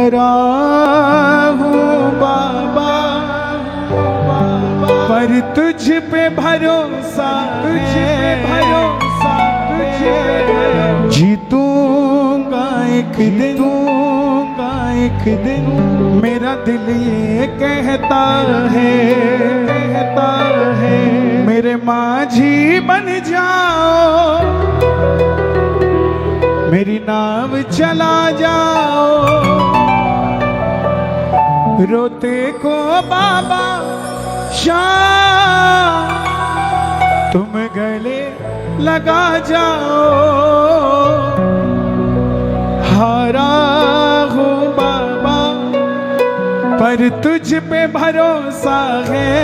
हारा हूँ बाबा, पर तुझ पे भरोसा, तुझे भरोसा, तुझे जीतूंगा एक दिन, एक दिन मेरा दिल ये कहता है मेरे माझी बन जाओ, मेरी नाव चला जाओ, रोते को बाबा शाम तुम गले लगा जाओ। हारा हूँ बाबा पर तुझ पे भरोसा है,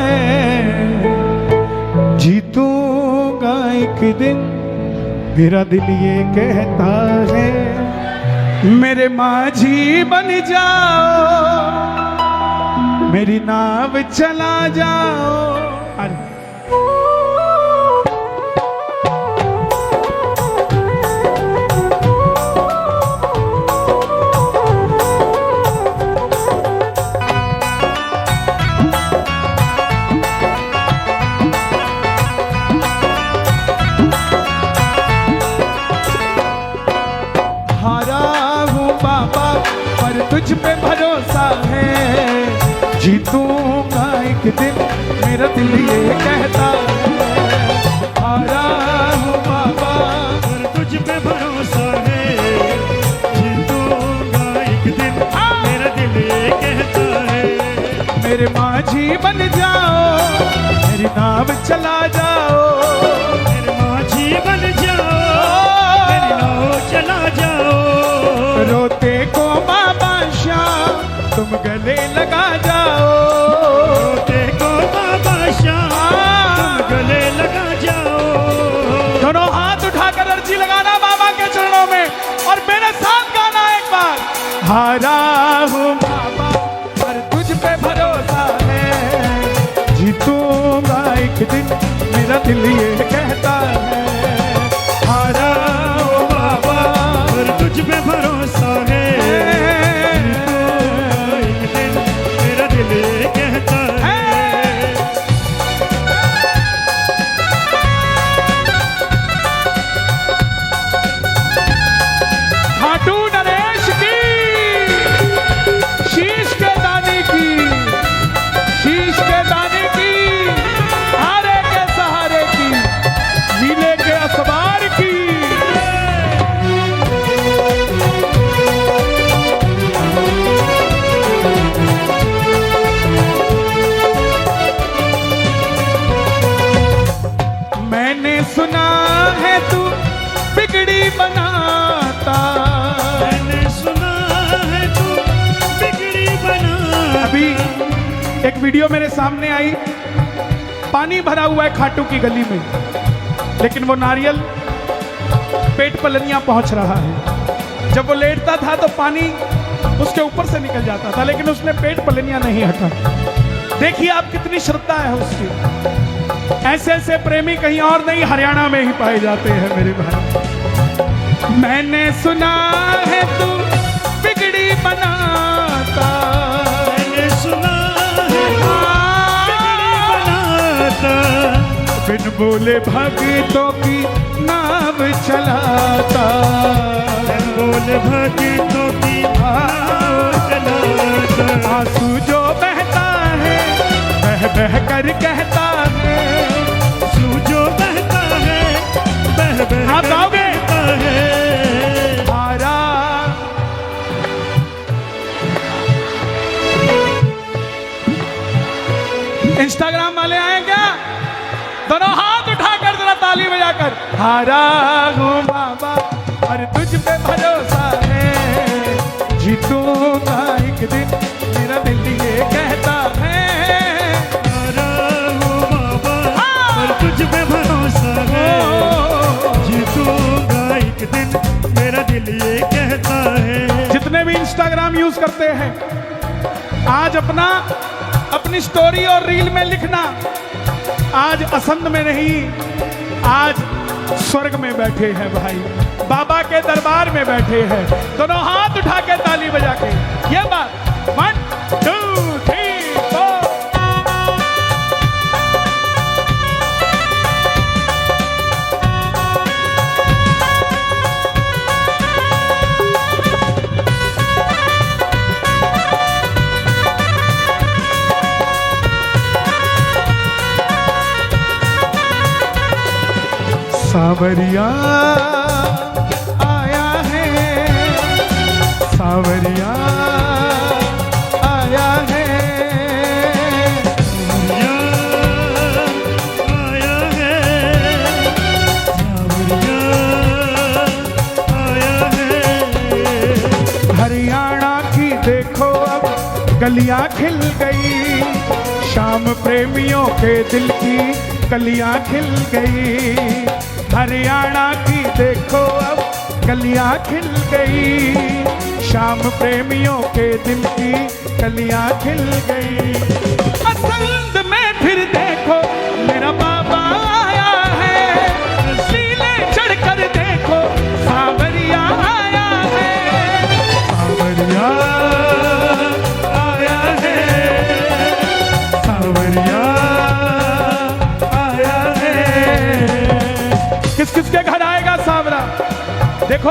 जीतूंगा एक दिन मेरा दिल ये कहता है मेरे माझी बन जाओ, मेरी नाव चला जाओ। तुझ पे भरोसा है, जीतूंगा एक दिन मेरा दिल ये कहता है। हारा हूँ बाबा पर तुझ पे भरोसा है, जीतूंगा एक दिन मेरा दिल ये कहता है। मेरे माझी बन जाओ, मेरी नाव चला जाओ, मेरे माझी बन जाओ, मेरी नाव चला जाओ, रोते को बाबा तुम गले लगा जाओ, देखो बाबा शाम तुम गले लगा जाओ। दोनों हाथ उठाकर अर्जी लगाना बाबा के चरणों में और मेरे साथ गाना एक बार। हारा हूँ बाबा पर तुझ पे भरोसा है, जीतूंगा एक दिन मेरा दिल ये कहता है। हारा हूँ बाबा पर तुझ पे भरोसा है, सुना है तू बिगड़ी बनाता, मैंने सुना है तू बिगड़ी बनाता। अभी एक वीडियो मेरे सामने आई, पानी भरा हुआ है खाटू की गली में, लेकिन वो नारियल पेट पलनियां पहुंच रहा है। जब वो लेटता था तो पानी उसके ऊपर से निकल जाता था, लेकिन उसने पेट पलनियां नहीं हटा। देखिए आप कितनी श्रद्धा है उसकी। ऐसे ऐसे प्रेमी कहीं और नहीं, हरियाणा में ही पाए जाते हैं मेरे भाई। मैंने सुना है तू बिगड़ी बनाता, मैंने सुना है बिगड़ी बनाता, बिन बोले भक्तों की नाव चलाता, बिन बोले भक्तों की नाव चलाता। आंसू जो बहता है बह बह कर कहता है, जो बहता है बह बह आप गाओगे है। हारा इंस्टाग्राम वाले आए क्या? दोनों हाथ उठाकर जरा ताली बजाकर। हारा हूँ बाबा और तुझ पे भरोसा है, जीतूंगा एक दिन मेरा दिल ये कहता है। तुझ पे भरोसा है, जीतूंगा एक दिन मेरा दिल ये कहता है। जितने भी इंस्टाग्राम यूज करते हैं, आज अपनी स्टोरी और रील में लिखना, आज असंध में नहीं, आज स्वर्ग में बैठे हैं भाई, बाबा के दरबार में बैठे हैं। दोनों हाथ उठा के ताली बजा के ये बात सावरिया आया है, सावरिया आया है, आया है, सावरिया आया है। हरियाणा की देखो अब गलियां खिल गई, शाम प्रेमियों के दिल की कलियां खिल गई। हरियाणा की देखो अब कलियां खिल गई, शाम प्रेमियों के दिल की कलियां खिल गई। पसंद में फिर देखो मेरा बाबा आया है, शीले चढ़कर देखो सावरिया आया है, सावरिया आया है, सावरिया आया है। किस किस के घर आएगा सावरा? देखो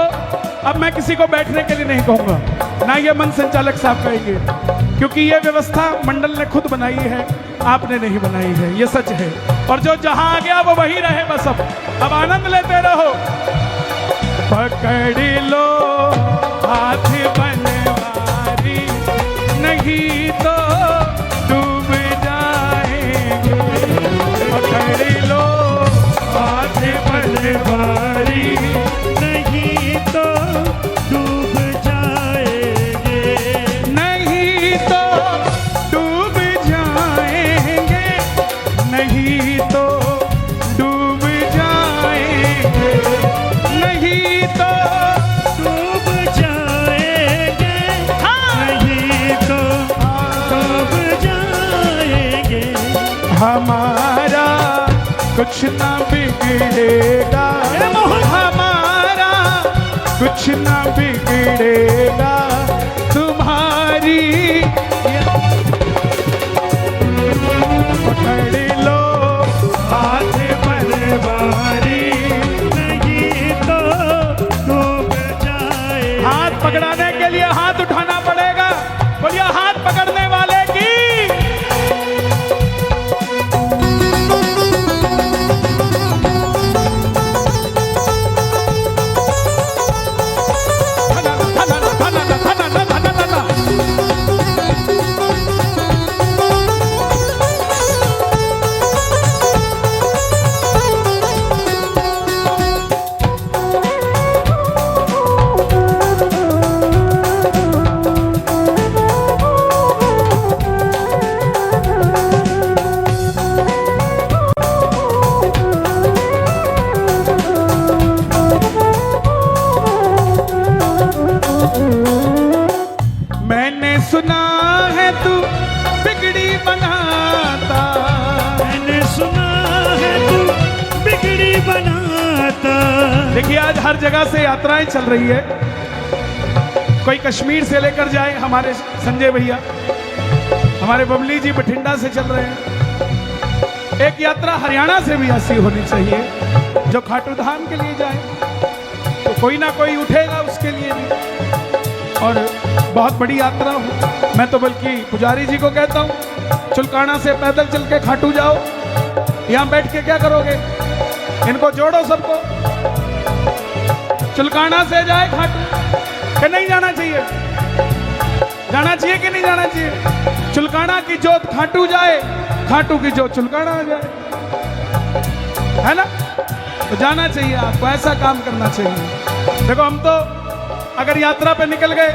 अब मैं किसी को बैठने के लिए नहीं कहूंगा, ना ये मन संचालक साहब कहेंगे, क्योंकि ये व्यवस्था मंडल ने खुद बनाई है, आपने नहीं बनाई है, ये सच है। और जो जहां आ गया वो वही रहे बस। अब आनंद लेते रहो। पकड़ लो हाथ बनवारी, नहीं तो डूब जाएंगे। पकड़ लो हाथ बनवारी, नहीं तो डूब जाएंगे, नहीं तो डूब जाएंगे, नहीं तो डूब जाएंगे, नहीं तो डूब जाएंगे, नहीं तो डूब जाएंगे। हमारा कुछ ना बिगड़ेगा, हमारा कुछ ना बिगड़ेगा, तुम्हारी पकड़ लो हाथ बनवारी, नहीं तो डूब जाएंगे। हाथ पकड़ाने के लिए हाथ उठाना पड़ेगा। बोलिए हाथ पकड़ने वाले की। मैंने सुना है तू बिगड़ी बनाता, मैंने सुना है तू बिगड़ी बनाता। देखिए आज हर जगह से यात्राएं चल रही है। कोई कश्मीर से लेकर जाए, हमारे संजय भैया, हमारे बबली जी बठिंडा से चल रहे हैं। एक यात्रा हरियाणा से भी ऐसी होनी चाहिए जो खाटू धाम के लिए जाए, तो कोई ना कोई उठेगा उसके लिए भी। और बहुत बड़ी यात्रा हो। मैं तो बल्कि पुजारी जी को कहता हूँ चुलकाना से पैदल चल के खाटू जाओ। यहाँ बैठ के क्या करोगे? इनको जोड़ो सबको, चुलकाना से जाए खाटू। कि नहीं जाना चाहिए? जाना चाहिए कि नहीं जाना चाहिए? चुलकाना की जोत खाटू जाए, खाटू की जोत चुलकाना आ जाए, है ना? तो जाना चाहिए आपको, ऐसा काम करना चाहिए। देखो हम तो अगर यात्रा पे निकल गए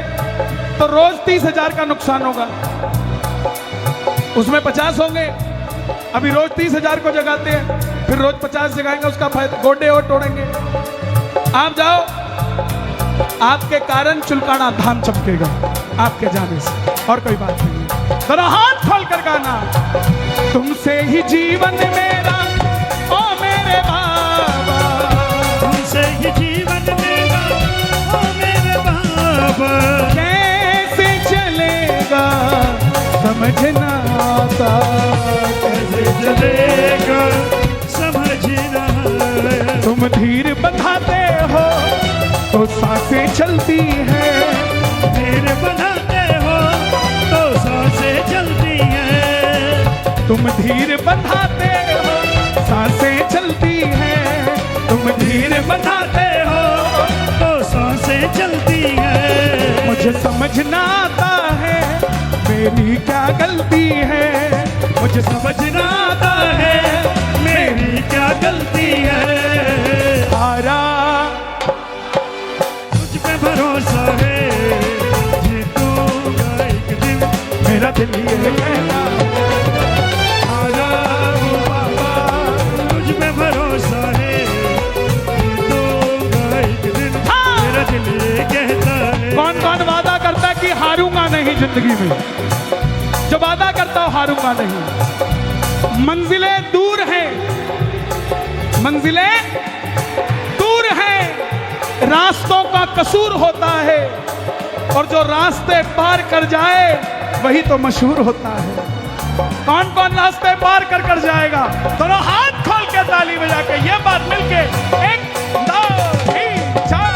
तो रोज 30,000 का नुकसान होगा, उसमें 50 होंगे। अभी रोज 30,000 को जगाते हैं, फिर रोज 50 जगाएंगे, उसका फायदा गोडे और तोड़ेंगे। आप जाओ, आपके कारण चुलकाना धाम चमकेगा आपके जाने से, और कोई बात नहीं। जरा हाथ खोल कर गाना, तुमसे ही जीवन मेरा ओ मेरे बाबा, तुमसे ही जीवन मेरा ओ मेरे बाबा। कैसे चलेगा समझना आता, कैसे चलेगा समझना। तुम धीर बंधाते हो तो सांसें चलती है, धीर बनाते हो तो सांसें चलती हैं। तुम धीर बंधाते हो सांसें चलती है, तुम बनाते हो तो सांसें चलती है। मुझे समझना आता है मेरी क्या गलती है, मुझे समझना आता है मेरी क्या गलती है। हारा तुझ पे भरोसा है जीतूंगा एक दिन, मेरा दिल ये कहता हारा हूँ बाबा तुझ पे भरोसा है जीतूंगा एक दिन, मेरा दिल ये कहता है। कौन कौन वादा करता है कि हारूंगा नहीं जिंदगी में, जो वादा करता हो हारूंगा नहीं। मंजिलें दूर हैं, मंजिलें दूर हैं, रास्तों का कसूर होता है, और जो रास्ते पार कर जाए वही तो मशहूर होता है। कौन कौन रास्ते पार कर जाएगा? दोनों हाथ खोल के ताली बजा के ये बात मिलके 1 2 3 4।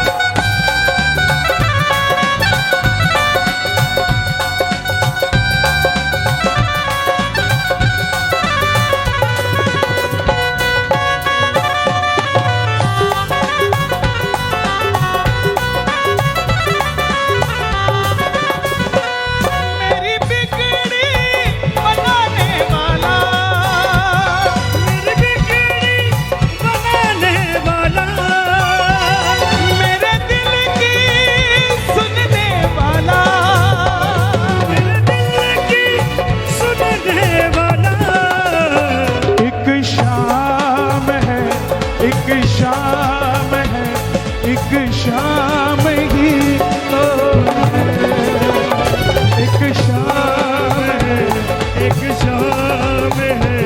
शाम ही तो एक शाम है, एक शाम है,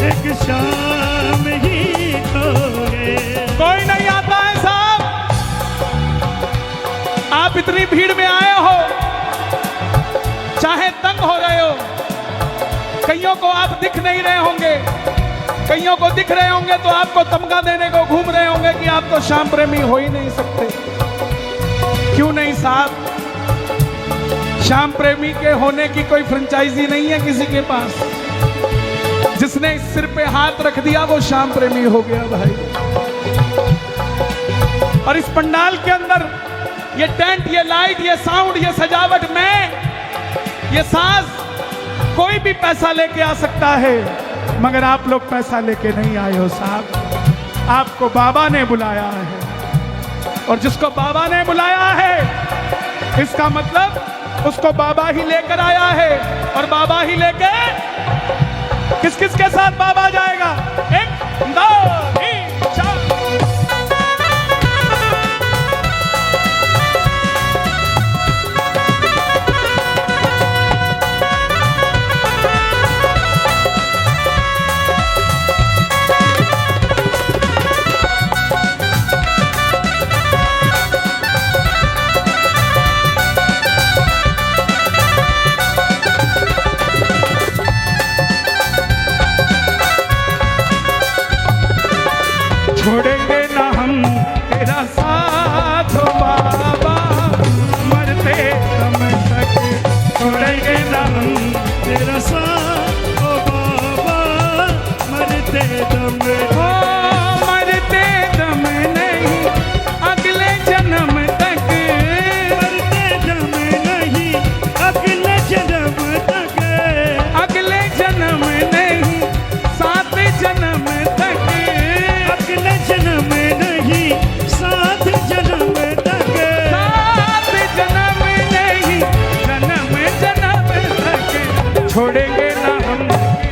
एक शाम ही तो है। कोई नहीं आता है साहब, आप इतनी भीड़ में आए हो, चाहे तंग हो रहे हो, कईयों को आप दिख नहीं रहे होंगे, कईयों को दिख रहे होंगे तो आपको तमगा देने को घूम रहे होंगे कि आप तो श्याम प्रेमी हो ही नहीं सकते। क्यों नहीं साहब, श्याम प्रेमी के होने की कोई फ्रेंचाइजी नहीं है किसी के पास। जिसने इस सिर पे हाथ रख दिया वो श्याम प्रेमी हो गया भाई। और इस पंडाल के अंदर ये टेंट, ये लाइट, ये साउंड, ये सजावट में, ये साज कोई भी पैसा लेके आ सकता है, मगर आप लोग पैसा लेके नहीं आए हो साहब। आपको बाबा ने बुलाया है, और जिसको बाबा ने बुलाया है इसका मतलब उसको बाबा ही लेकर आया है। और बाबा ही लेके किस किस के साथ बाबा जाएगा? 1 2 3 4। छोड़ेंगे ना हम तेरा साथ ओ बाबा, मरते दम तक। छोड़ेंगे ना हम तेरा साथ ओ बाबा, मरते दम ओ मरते दम नहीं, अगले जन्म तक। मरते दम नहीं, अगले जन्म तक। अगले जन्म नहीं, 7 जन्म तक। अगले जन्म नहीं, 7 जन्म तक। 7 जन्म नहीं, जन्म जन्म तक। छोड़ेंगे ना हम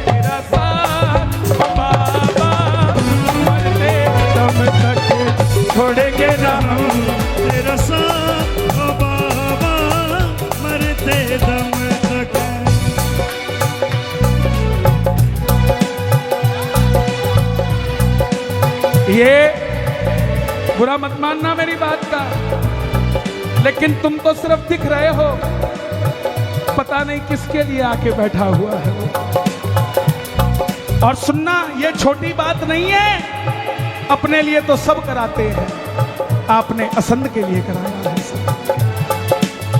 तेरा साथ ओ बाबा, मरते दम तक। छोड़ेंगे ना हम तेरा साथ ओ बाबा, मरते दम तक। ये बुरा मत मानना मेरी बात का, लेकिन तुम तो सिर्फ दिख रहे हो, पता नहीं किसके लिए आके बैठा हुआ है वो। और सुनना, ये छोटी बात नहीं है, अपने लिए तो सब कराते हैं, आपने असंध के लिए कराया है सब।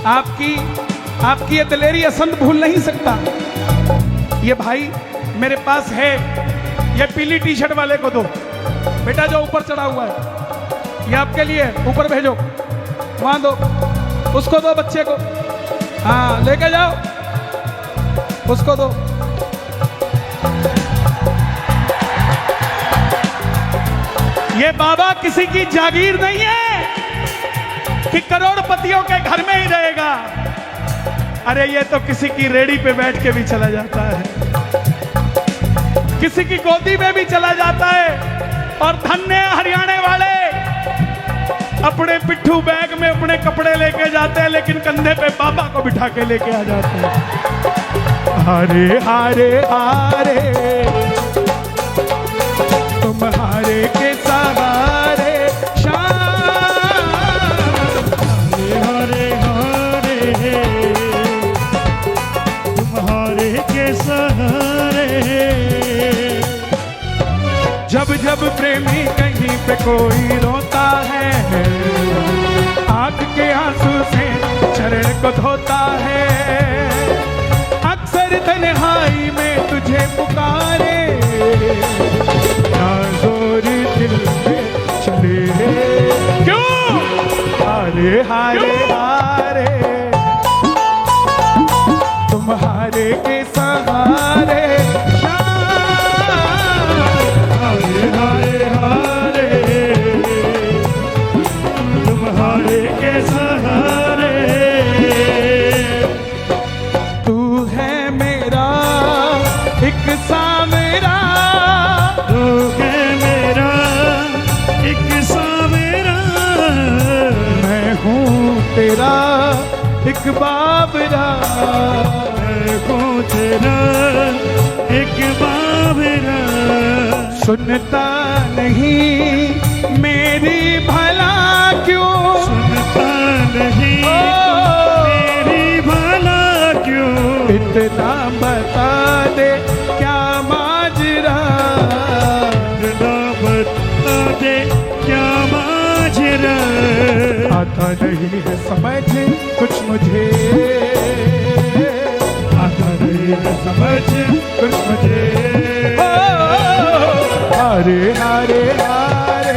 आपकी ये दिलेरी असंध भूल नहीं सकता। ये भाई मेरे पास है, ये पीली टी शर्ट वाले को दो बेटा, जो ऊपर चढ़ा हुआ है, ये आपके लिए, ऊपर भेजो, वहां दो, उसको दो, बच्चे को, हाँ लेके जाओ, उसको दो। ये बाबा किसी की जागीर नहीं है कि करोड़पतियों के घर में ही रहेगा। अरे ये तो किसी की रेडी पे बैठ के भी चला जाता है, किसी की गोदी में भी चला जाता है। और धन्य हरियाणा वाले अपने पिट्ठू बैग में अपने कपड़े लेके जाते हैं, लेकिन कंधे पे बाबा को बिठा के लेके आ जाते हैं। हारे हारे हारे तुम्हारे के सहारे शाम, हारे हारे तुम्हारे के सहारे। जब जब प्रेमी कहीं पे कोई रोता है, आंख के आंसू से चरण को धोता है, अक्सर तन्हाई में तुझे पुकारे, ना जोर दिल में चले, क्यों हारे हारे हारे तुम्हारे के सहारे हारे हारे तुम्हारे के सहारे। तू है मेरा एक सामेरा, तू है मेरा एक सामेरा, मैं हूँ तेरा एक बाबरा, मैं हूँ तेरा एक बाबरा। सुनता नहीं मेरी भला क्यों, सुनता नहीं मेरी भला क्यों, इतना बता दे क्या माजरा, इतना बता दे क्या माजरा। आता नहीं है समझ कुछ मुझे, आता नहीं है समझ कुछ मुझे। हारे हारे हारे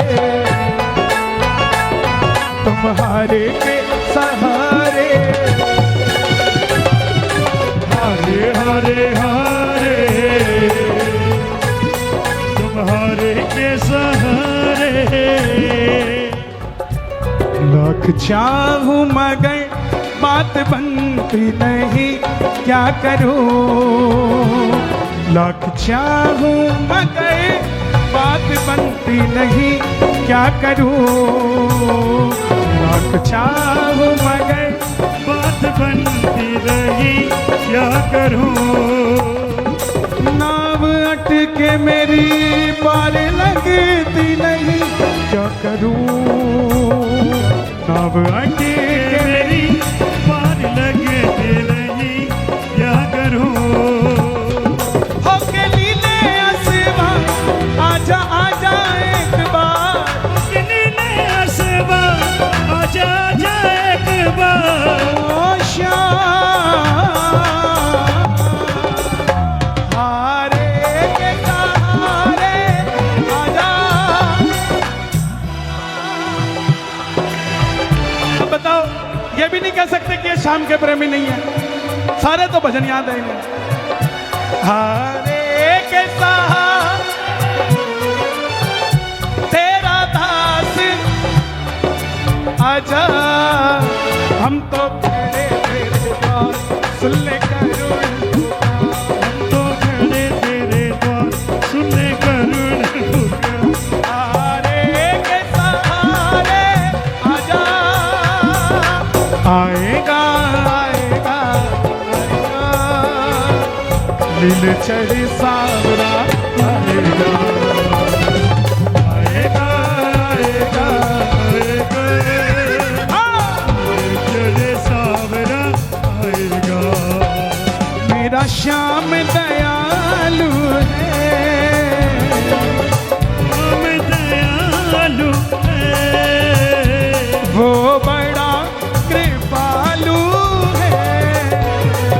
तुम्हारे के सहारे, हारे हारे हारे तुम्हारे के सहारे। लाख चाहूं मगर बात बनती नहीं, क्या करूं, लाख चाहूं मगर बात बनती नहीं, क्या करूं, लाख चाहूं मगर बात बनती नहीं, क्या करूं। नाव अटके मेरी पार लगती नहीं, क्या करूं, नाव अटके मेरी पार लगती नहीं, क्या करूं। होके लीले आसमां आजा आजा एक बार, नीले आसमां आजा आजा एक बार। ओ श्याम हारे के सहारे आजा। अब बताओ, ये भी नहीं कह सकते कि ये शाम के प्रेमी नहीं है, सारे तो भजन याद है इन्हें। हारे के सहारे तेरा दास आजा, हम तो खड़े तेरे द्वार, सुन ले करुण पुकार, हम तो खड़े तेरे द्वार, सुन ले करुण पुकार। हारे के सहारे आजा, आएगा आएगा आएगा, नील चढ़ी सावरा आएगा, आएगा आएगा आएगा, चले सावरा आएगा। मेरा श्याम दयालु है, हम दयालु है, वो बड़ा कृपालु है,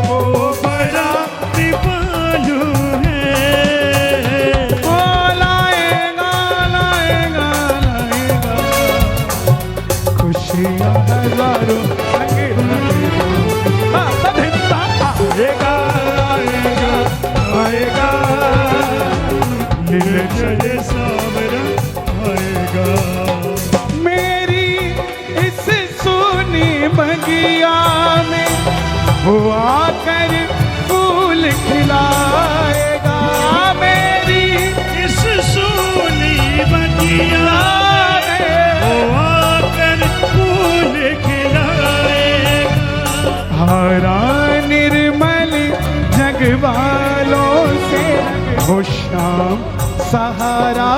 वो बड़ा कृपालु है। वो लाएगा लाएगा लाएगा बगिया में वो आकर फूल खिलाएगा, मेरी इस सोनी बगिया में वो आकर फूल खिलाएगा। हरा निर्मल जग वालों से वो शाम सहारा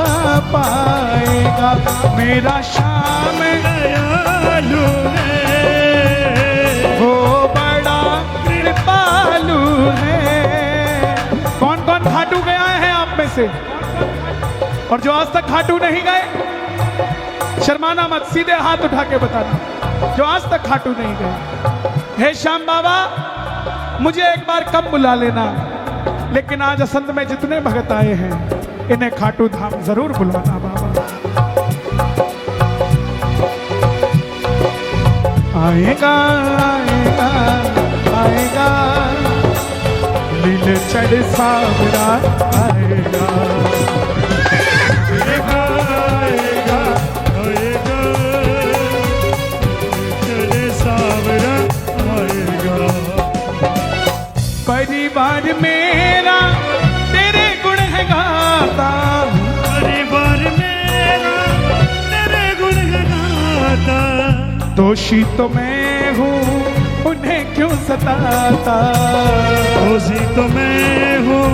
पाएगा, मेरा श्याम दयालु है, वो बड़ा कृपालु है। कौन कौन खाटू गया है आप में से? और जो आज तक खाटू नहीं गए, शर्माना मत, सीधे हाथ उठा के बताना जो आज तक खाटू नहीं गए। हे श्याम बाबा, मुझे एक बार कम बुला लेना, लेकिन आज असंध में जितने भगत आए हैं इन्हें खाटू धाम जरूर बुलाना बाबा। आएगा आएगा आएगा, नील चढ़ सावरा आएगा, आएगा आएगा आएगा, चले सावरा आएगा। परिवार मेरा तेरे गुण है गाता, परिवार मेरा तेरे गुण गाता, दोषी तो मैं हूँ उन्हें क्यों सताता, दोषी तो मैं हूँ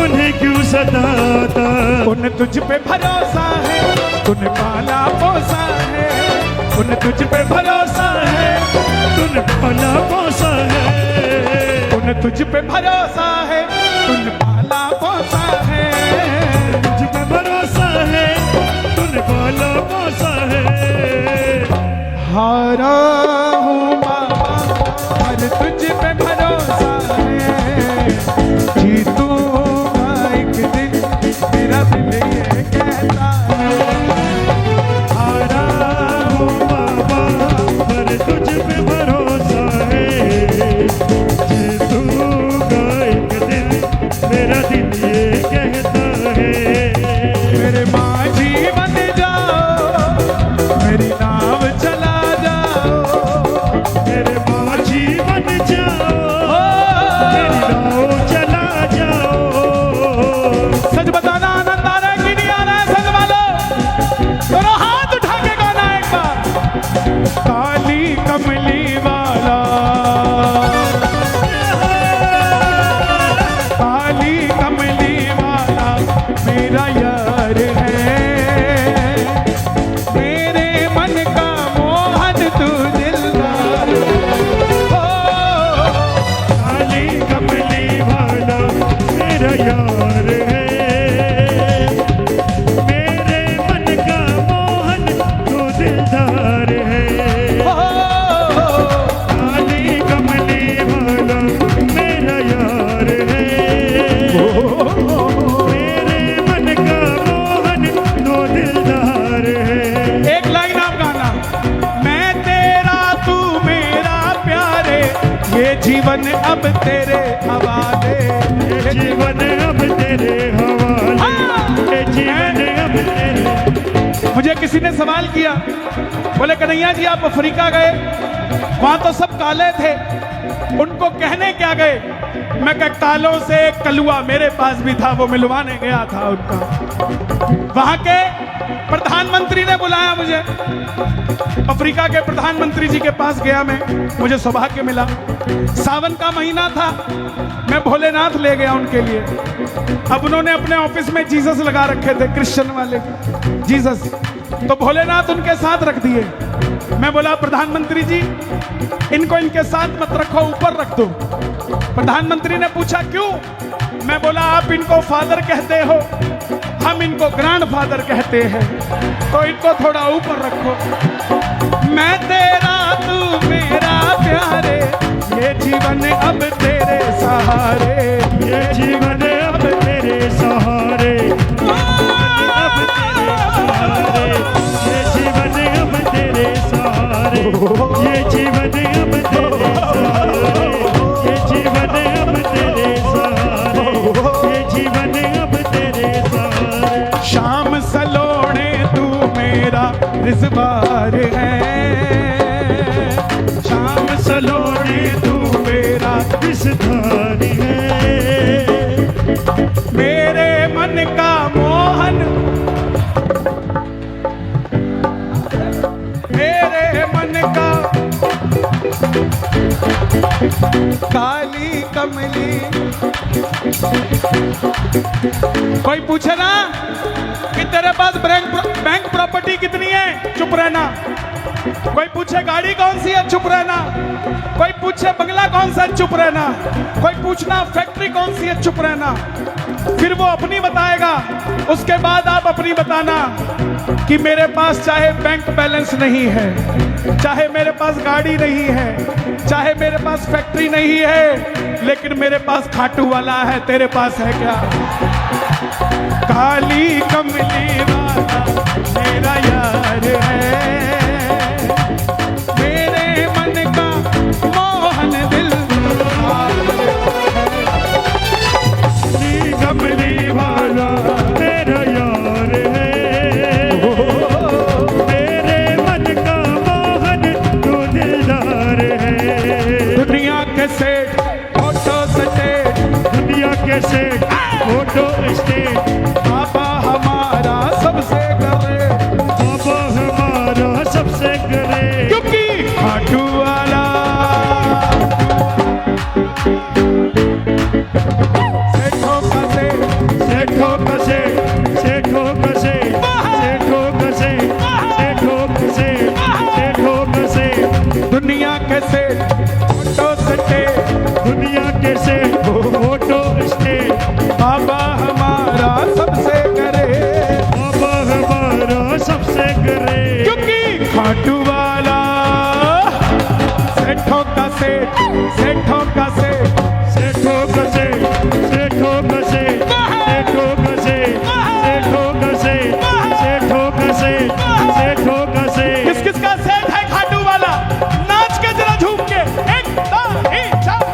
उन्हें क्यों सताता। उन तुझ पे भरोसा है, तूने पाला पोसा है, उन तुझ पे भरोसा है, तूने पाला पोसा है, उन तुझ पे भरोसा है, तूने पाला पोसा है, तुझ पे भरोसा है, तूने पाला पोसा है। हारा हूँ बाबा पर तुझ पे भरोसा है, जीतूंगा एक दिन मेरा दिल ये कहता है। हारा हूँ बाबा पर तुझ पे भरोसा है, जीतूंगा एक दिन मेरा दिल ये कहता है। मेरे माँ जीवन जाओ, मेरी नाव चला जाओ, मेरे माँ जीवन जाओ, मेरी नाव चला जाओ। सच बताना आनंद आ रहा है कि नहीं आ रहा है? संग वालों दोनों हाथ उठा के गाना एक बार। काली कमली वाला, काली कमली वाला मेरा यार है, मेरे मन का मोहन तू दिलदार हो। काली कमली वाला मेरा यार है, मेरे मन का मोहन तो दिलदार है। काली कमली वाला मेरा यार है, मेरे मन का मोहन तो दिलदार है। एक लाइन आप गाना, मैं तेरा तू मेरा प्यारे, ये जीवन अब तेरे हवाले, ये जीवन अब तेरे हवाले, ये जीवन अब तेरे। मुझे किसी ने सवाल किया, बोले कन्हैया जी आप अफ्रीका गए, वहां तो सब काले थे, उनको कहने क्या गए? मैं कहा कालों से कलुआ मेरे पास भी था, वो मिलवाने गया था उनका। वहां के प्रधानमंत्री ने बुलाया मुझे, अफ्रीका के प्रधानमंत्री जी के पास गया मैं, मुझे सौभाग्य मिला। सावन का महीना था, मैं भोलेनाथ ले गया उनके लिए। अब उन्होंने अपने ऑफिस में जीसस लगा रखे थे, क्रिश्चियन वाले जीसस, तो भोलेनाथ उनके साथ रख दिए। मैं बोला प्रधानमंत्री जी इनको इनके साथ मत रखो, ऊपर रख दो। प्रधानमंत्री ने पूछा क्यों? मैं बोला आप इनको फादर कहते हो, हम इनको ग्रैंड फादर कहते हैं, तो इनको थोड़ा ऊपर रखो। मैं तेरा तू मेरा प्यारे, ये जीवन अब तेरे सहारे, ये जीवन अब तेरे सहारे, अब तेरे सहारे, ये जीवन अब तेरे सहारे, ये जीवन अब तेरे सहारे, ये जीवन अब तेरे सहारे, ये जीवन अब तेरे सहारे। शाम सलोने तू मेरा रिजवार है, शाम विषधारी है। मेरे मन का मोहन, मेरे मन का काली कमली। कोई पूछे ना कि तेरे पास बैंक प्रॉपर्टी कितनी है, चुप रहना। कोई पूछे गाड़ी कौन सी है, चुप रहना। कोई पूछे बंगला कौन सा है, चुप रहना। कोई पूछना फैक्ट्री कौन सी है, चुप रहना। फिर वो अपनी बताएगा, उसके बाद आप अपनी बताना कि मेरे पास चाहे बैंक बैलेंस नहीं है, चाहे मेरे पास गाड़ी नहीं है, चाहे मेरे पास फैक्ट्री नहीं है, लेकिन मेरे पास खाटू वाला है। तेरे पास है क्या? काली कमली वाला मेरा यार है, मेरे मन का मोहन दिल। काली कमली वाला मेरा यार है, मेरे मन का मोहन तू दिलदार है। दुनिया के सेठ फोटो स्टेट, दुनिया के सेठ फोटो स्टेट, बाबा हमारा सबसे करे, बाबा हमारा सबसे करे। क्योंकि खाटू वाला सेठों का सेठ, सेठों का सेठ, सेठों का सेठ, सेठों का सेठ, सेठों का सेठ, सेठों का सेठ। दुनिया के सेठ फोटो स्टेट, दुनिया के सेठ फोटो स्टेट, बाबा हमारा सबसे करे, बाबा हमारा सबसे करे। क्योंकि खाटू वाला सेठों का सेठ, सेठों का सेठ, सेठों का सेठ, सेठों का सेठ, सेठों का सेठ, सेठों का सेठ, सेठों का सेठ, सेठों का सेठ। किस किस का सेठ है खाटू वाला? नाच के जरा झूम के, एक दो तीन चार।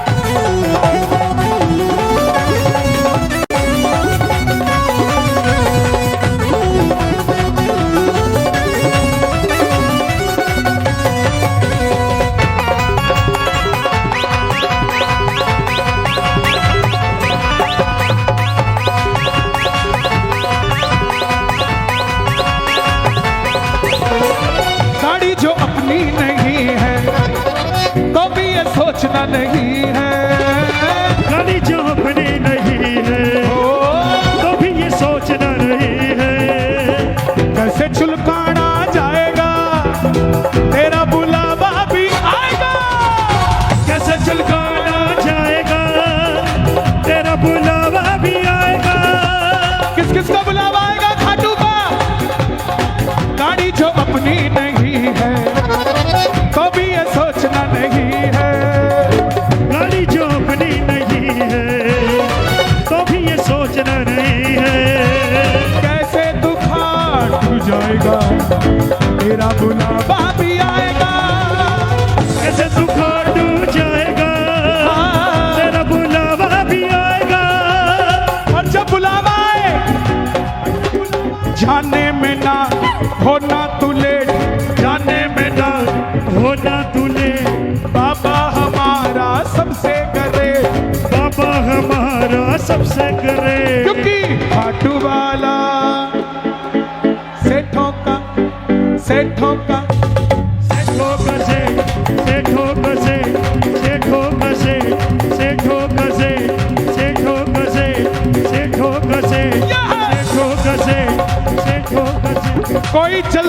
गाड़ी जो अपनी नहीं है तो भी ये सोचना नहीं है, गाड़ी जो अपनी नहीं है तो भी ये सोचना नहीं है। कैसे चुलकाना जाएगा तेरा बुलावा भी आएगा, कैसे चुलकाना जाएगा तेरा बुलावा भी आएगा। किस किस का बुलावा आएगा? खाटू का। गाड़ी जो अपनी नहीं है तो भी ये सोचना नहीं है, गाड़ी जो अपनी नहीं है तो भी ये सोचना नहीं है। कैसे तू खाटू जाएगा तेरा बुलावा भी आएगा, कैसे तू खाटू जाएगा तेरा बुलावा भी आएगा। और जब बुलावा आए जाने में ना होना तू लेट, जाने में ना होना तूने बाबा हमारा सबसे करे, बाबा हमारा सबसे करे। क्योंकि खाटू वाला सेठों का, सेठों का, सेठों का सेठ, सेठों का सेठ, सेठों का सेठ, सेठों का सेठ, सेठों का सेठ, सेठों का सेठ, सेठों का सेठ, सेठों का सेठ। कोई चल